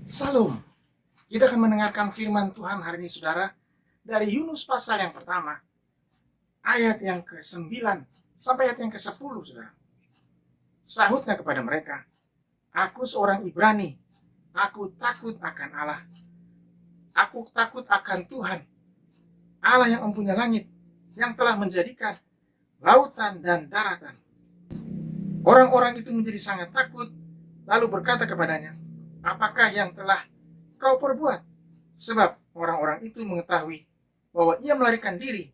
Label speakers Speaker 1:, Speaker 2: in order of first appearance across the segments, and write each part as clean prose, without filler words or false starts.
Speaker 1: Salam. Kita akan mendengarkan firman Tuhan hari ini, saudara, dari Yunus pasal yang pertama, ayat yang ke-9 sampai ayat yang ke-10, saudara. Sahutnya kepada mereka, "Aku seorang Ibrani, aku takut akan Allah. Aku takut akan Tuhan, Allah yang mempunyai langit, yang telah menjadikan lautan dan daratan." Orang-orang itu menjadi sangat takut, lalu berkata kepadanya, "Apakah yang telah kau perbuat?" Sebab orang-orang itu mengetahui bahwa ia melarikan diri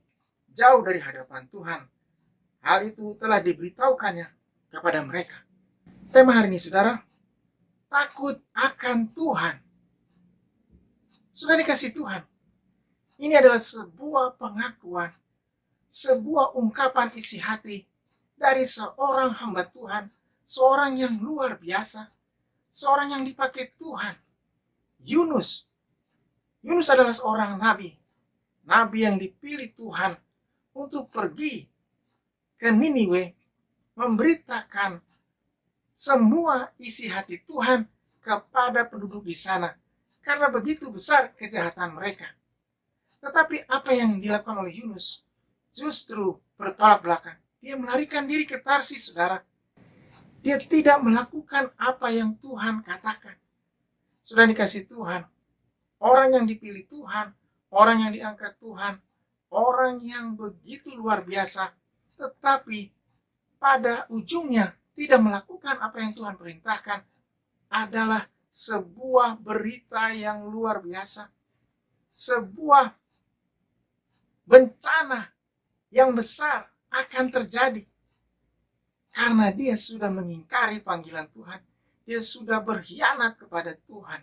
Speaker 1: jauh dari hadapan Tuhan. Hal itu telah diberitahukannya kepada mereka. Tema hari ini, saudara, takut akan Tuhan. Sudah dikasih Tuhan. Ini adalah sebuah pengakuan, sebuah ungkapan isi hati dari seorang hamba Tuhan, seorang yang luar biasa, seorang yang dipakai Tuhan. Yunus. Yunus adalah seorang nabi. Nabi yang dipilih Tuhan untuk pergi ke Niniwe, memberitakan semua isi hati Tuhan kepada penduduk di sana, karena begitu besar kejahatan mereka. Tetapi apa yang dilakukan oleh Yunus justru bertolak belakang. Dia melarikan diri ke Tarsis, saudara. Dia tidak melakukan apa yang Tuhan katakan. Sudah dikasih Tuhan, orang yang dipilih Tuhan, orang yang diangkat Tuhan, orang yang begitu luar biasa, tetapi pada ujungnya tidak melakukan apa yang Tuhan perintahkan, adalah sebuah berita yang luar biasa, sebuah bencana yang besar akan terjadi karena dia sudah mengingkari panggilan Tuhan. Dia sudah berkhianat kepada Tuhan.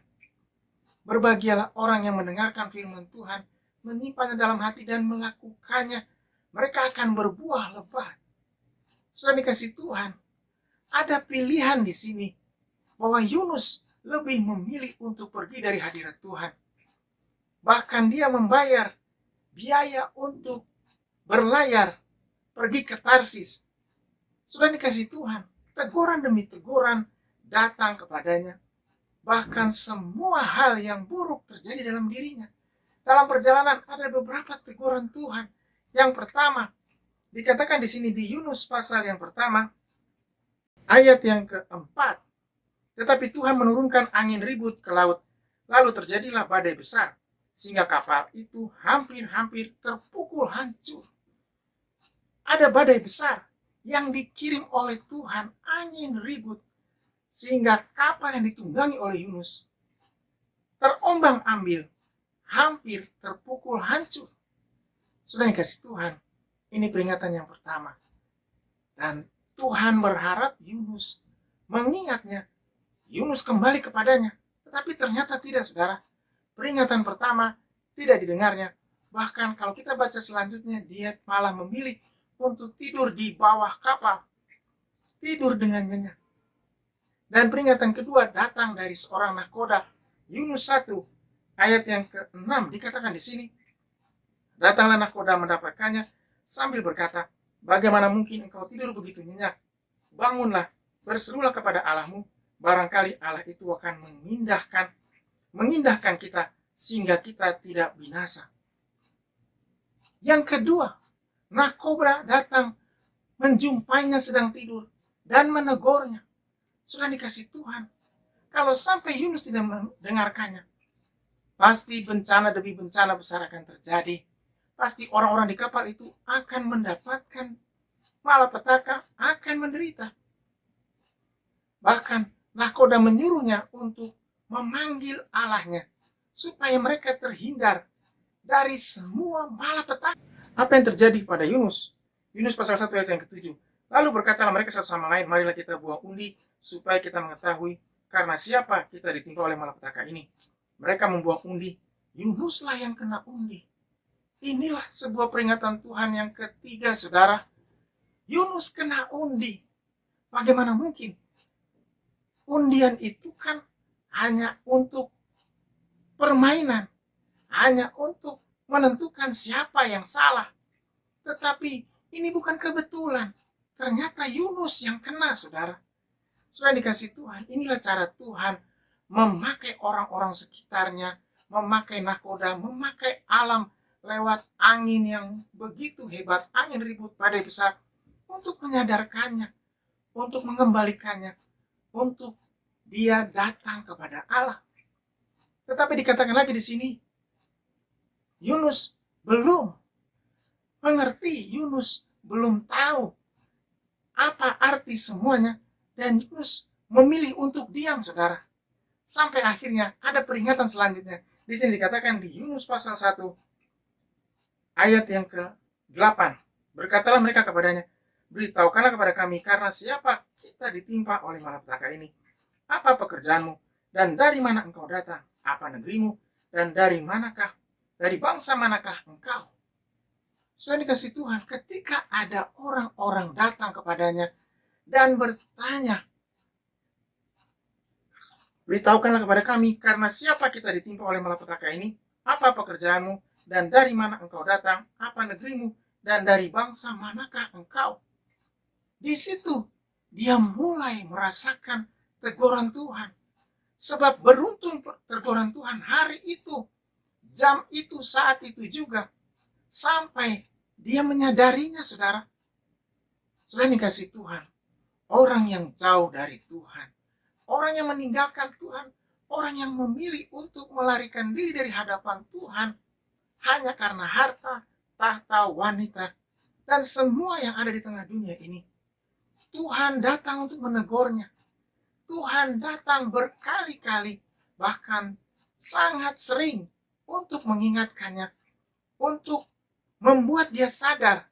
Speaker 1: Berbahagialah orang yang mendengarkan firman Tuhan, menyimpannya dalam hati dan melakukannya. Mereka akan berbuah lebat. Sudah dikasih Tuhan, ada pilihan di sini bahwa Yunus lebih memilih untuk pergi dari hadirat Tuhan. Bahkan dia membayar biaya untuk berlayar pergi ke Tarsis. Sudah dikasih Tuhan, teguran demi teguran datang kepadanya. Bahkan semua hal yang buruk terjadi dalam dirinya. Dalam perjalanan ada beberapa teguran Tuhan. Yang pertama, dikatakan di sini di Yunus pasal yang pertama, ayat yang keempat. Tetapi Tuhan menurunkan angin ribut ke laut, lalu terjadilah badai besar, sehingga kapal itu hampir-hampir terpukul hancur. Ada badai besar yang dikirim oleh Tuhan, angin ribut, sehingga kapal yang ditunggangi oleh Yunus terombang-ambing, hampir terpukul hancur. Sudah dikasih Tuhan, ini peringatan yang pertama. Dan Tuhan berharap Yunus mengingatnya, Yunus kembali kepadanya. Tetapi ternyata tidak, saudara. Peringatan pertama tidak didengarnya. Bahkan kalau kita baca selanjutnya, dia malah memilih untuk tidur di bawah kapal. Tidur dengan nyenyak. Dan peringatan kedua datang dari seorang nahkoda. Yunus 1 ayat yang ke-6 dikatakan di sini. Datanglah nahkoda mendapatkannya sambil berkata, "Bagaimana mungkin engkau tidur begitu nyenyak? Bangunlah, berserulah kepada Allahmu, barangkali Allah itu akan mengindahkan kita sehingga kita tidak binasa." Yang kedua, nahkoda datang menjumpainya sedang tidur dan menegurnya. Sudah dikasih Tuhan, kalau sampai Yunus tidak mendengarkannya, pasti bencana demi bencana besar akan terjadi. Pasti orang-orang di kapal itu akan mendapatkan malapetaka, akan menderita. Bahkan nahkoda menyuruhnya untuk memanggil Allahnya, supaya mereka terhindar dari semua malapetaka. Apa yang terjadi pada Yunus? Yunus pasal 1 ayat yang ke-7. Lalu berkatalah mereka satu sama lain, "Marilah kita buang undi, supaya kita mengetahui karena siapa kita ditimpa oleh malapetaka ini." Mereka membuang undi. Yunuslah yang kena undi. Inilah sebuah peringatan Tuhan yang ketiga, saudara. Yunus kena undi. Bagaimana mungkin? Undian itu kan hanya untuk permainan, hanya untuk menentukan siapa yang salah. Tetapi ini bukan kebetulan. Ternyata Yunus yang kena, saudara. Sudah dikasih Tuhan. Inilah cara Tuhan memakai orang-orang sekitarnya, memakai nahkoda, memakai alam lewat angin yang begitu hebat, angin ribut badai besar, untuk menyadarkannya, untuk mengembalikannya, untuk dia datang kepada Allah. Tetapi dikatakan lagi di sini, Yunus belum mengerti, Yunus belum tahu apa arti semuanya, dan Yunus memilih untuk diam, saudara. Sampai akhirnya ada peringatan selanjutnya. Di sini dikatakan di Yunus pasal 1 ayat yang ke-8. Berkatalah mereka kepadanya, beritahukanlah kepada kami, karena siapa kita ditimpa oleh malapetaka ini? Apa pekerjaanmu? Dan dari mana engkau datang? Apa negerimu? Dan dari manakah? Dari bangsa manakah engkau? Sudah dikasih Tuhan, ketika ada orang-orang datang kepadanya dan bertanya, beritahukanlah kepada kami, karena siapa kita ditimpa oleh malapetaka ini? Apa pekerjaanmu? Dan dari mana engkau datang? Apa negerimu? Dan dari bangsa manakah engkau? Di situ dia mulai merasakan teguran Tuhan. Sebab beruntung teguran Tuhan hari itu, jam itu, saat itu juga, sampai dia menyadarinya, saudara. Sudah dikasih Tuhan, orang yang jauh dari Tuhan, orang yang meninggalkan Tuhan, orang yang memilih untuk melarikan diri dari hadapan Tuhan hanya karena harta, tahta, wanita, dan semua yang ada di tengah dunia ini. Tuhan datang untuk menegurnya. Tuhan datang berkali-kali, bahkan sangat sering, untuk mengingatkannya, untuk membuat dia sadar,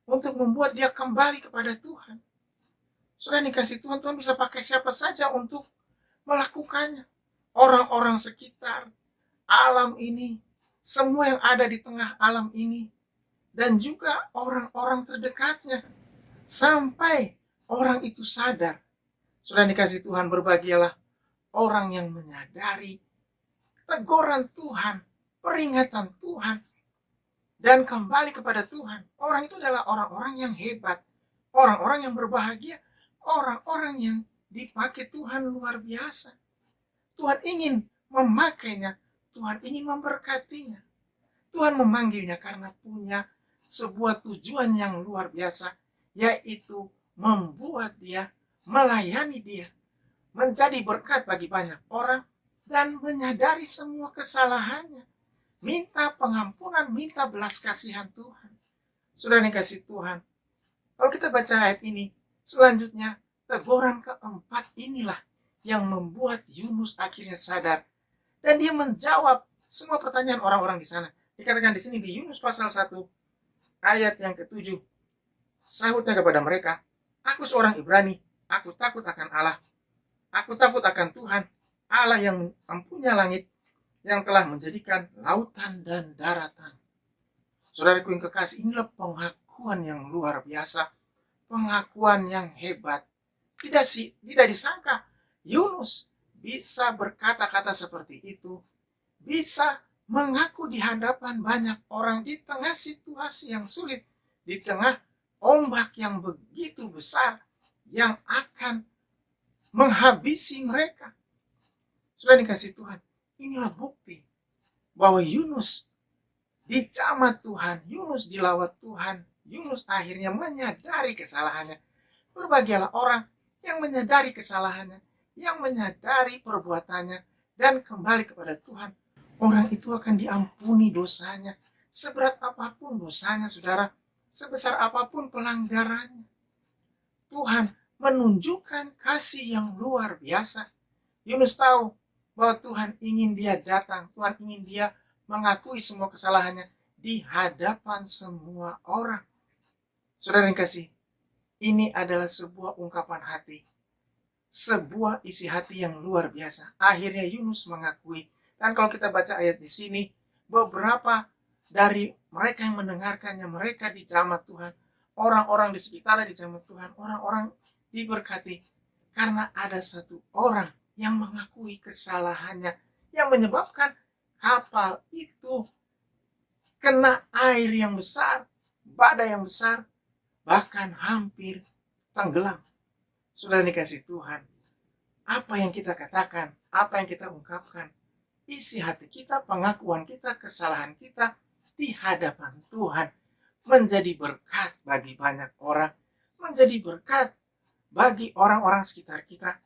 Speaker 1: untuk membuat dia kembali kepada Tuhan. Sudah dikasih Tuhan, Tuhan bisa pakai siapa saja untuk melakukannya. Orang-orang sekitar, alam ini, semua yang ada di tengah alam ini, dan juga orang-orang terdekatnya, sampai orang itu sadar. Sudah dikasih Tuhan, berbahagialah orang yang menyadari teguran Tuhan, peringatan Tuhan, dan kembali kepada Tuhan. Orang itu adalah orang-orang yang hebat, orang-orang yang berbahagia, orang-orang yang dipakai Tuhan luar biasa. Tuhan ingin memakainya, Tuhan ingin memberkatinya. Tuhan memanggilnya karena punya sebuah tujuan yang luar biasa, yaitu membuat dia, melayani dia, menjadi berkat bagi banyak orang, dan menyadari semua kesalahannya, minta pengampunan, minta belas kasihan Tuhan. Sudah dikasih Tuhan, kalau kita baca ayat ini, selanjutnya teguran keempat inilah yang membuat Yunus akhirnya sadar, dan dia menjawab semua pertanyaan orang-orang di sana. Dikatakan di sini di Yunus pasal 1 ayat yang ke-7, sahutnya kepada mereka, aku seorang Ibrani, aku takut akan Allah, aku takut akan Tuhan, Allah yang mempunyai langit, yang telah menjadikan lautan dan daratan. Saudaraku yang kekasih, inilah pengakuan yang luar biasa, pengakuan yang hebat. Tidak disangka Yunus bisa berkata-kata seperti itu, bisa mengaku di hadapan banyak orang di tengah situasi yang sulit, di tengah ombak yang begitu besar yang akan menghabisi mereka. Sudah dikasih Tuhan, inilah bukti bahwa Yunus dijamah Tuhan, Yunus dilawat Tuhan, Yunus akhirnya menyadari kesalahannya. Berbahagialah orang yang menyadari kesalahannya, yang menyadari perbuatannya, dan kembali kepada Tuhan. Orang itu akan diampuni dosanya, seberat apapun dosanya, saudara, sebesar apapun pelanggarannya. Tuhan menunjukkan kasih yang luar biasa. Yunus tahu bahwa Tuhan ingin dia datang, Tuhan ingin dia mengakui semua kesalahannya di hadapan semua orang. Saudara yang kasih, ini adalah sebuah ungkapan hati, sebuah isi hati yang luar biasa. Akhirnya Yunus mengakui. Dan kalau kita baca ayat di sini, beberapa dari mereka yang mendengarkannya, mereka dijamah Tuhan, orang-orang di sekitarnya dijamah Tuhan, orang-orang diberkati karena ada satu orang yang mengakui kesalahannya, yang menyebabkan kapal itu kena air yang besar, badai yang besar, bahkan hampir tenggelam. Sudah dikasih Tuhan, apa yang kita katakan, apa yang kita ungkapkan, isi hati kita, pengakuan kita, kesalahan kita di hadapan Tuhan menjadi berkat bagi banyak orang, menjadi berkat bagi orang-orang sekitar kita.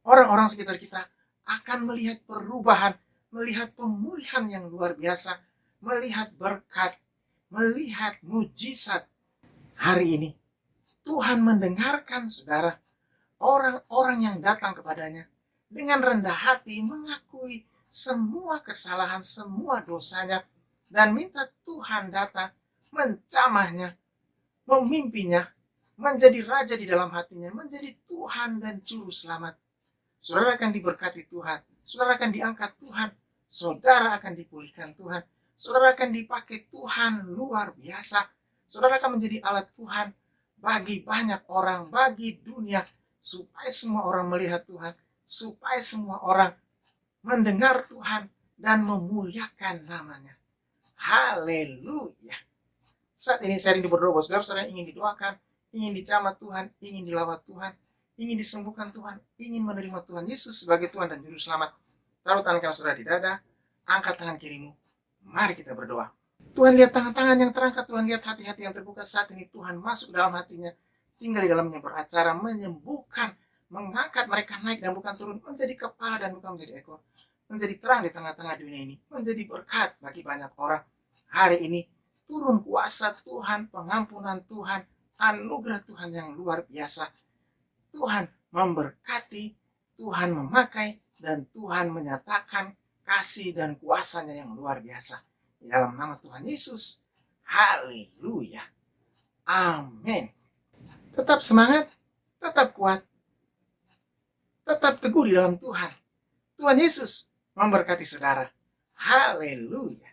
Speaker 1: Orang-orang sekitar kita akan melihat perubahan, melihat pemulihan yang luar biasa, melihat berkat, melihat mujizat. Hari ini Tuhan mendengarkan saudara, orang-orang yang datang kepadanya dengan rendah hati mengakui semua kesalahan, semua dosanya, dan minta Tuhan datang mencamahnya, memimpinya, menjadi raja di dalam hatinya, menjadi Tuhan dan Juru Selamat. Saudara akan diberkati Tuhan, saudara akan diangkat Tuhan, saudara akan dipulihkan Tuhan, saudara akan dipakai Tuhan luar biasa, saudara akan menjadi alat Tuhan bagi banyak orang, bagi dunia, supaya semua orang melihat Tuhan, supaya semua orang mendengar Tuhan dan memuliakan namanya. Haleluya. Saat ini saya rindu berdoa, saudara-saudara ingin didoakan, ingin dicamat Tuhan, ingin dilawat Tuhan, ingin disembuhkan Tuhan, ingin menerima Tuhan Yesus sebagai Tuhan dan Juru Selamat. Taruh tangan kanan saudara di dada, angkat tangan kirimu. Mari kita berdoa. Tuhan, lihat tangan-tangan yang terangkat, Tuhan lihat hati-hati yang terbuka saat ini. Tuhan masuk dalam hatinya, tinggal di dalamnya, beracara, menyembuhkan, mengangkat mereka naik dan bukan turun, menjadi kepala dan bukan menjadi ekor, menjadi terang di tengah-tengah dunia ini, menjadi berkat bagi banyak orang. Hari ini turun kuasa Tuhan, pengampunan Tuhan, anugerah Tuhan yang luar biasa. Tuhan memberkati, Tuhan memakai, dan Tuhan menyatakan kasih dan kuasanya yang luar biasa. Di dalam nama Tuhan Yesus. Haleluya. Amin. Tetap semangat, tetap kuat, tetap teguh di dalam Tuhan. Tuhan Yesus memberkati saudara. Haleluya.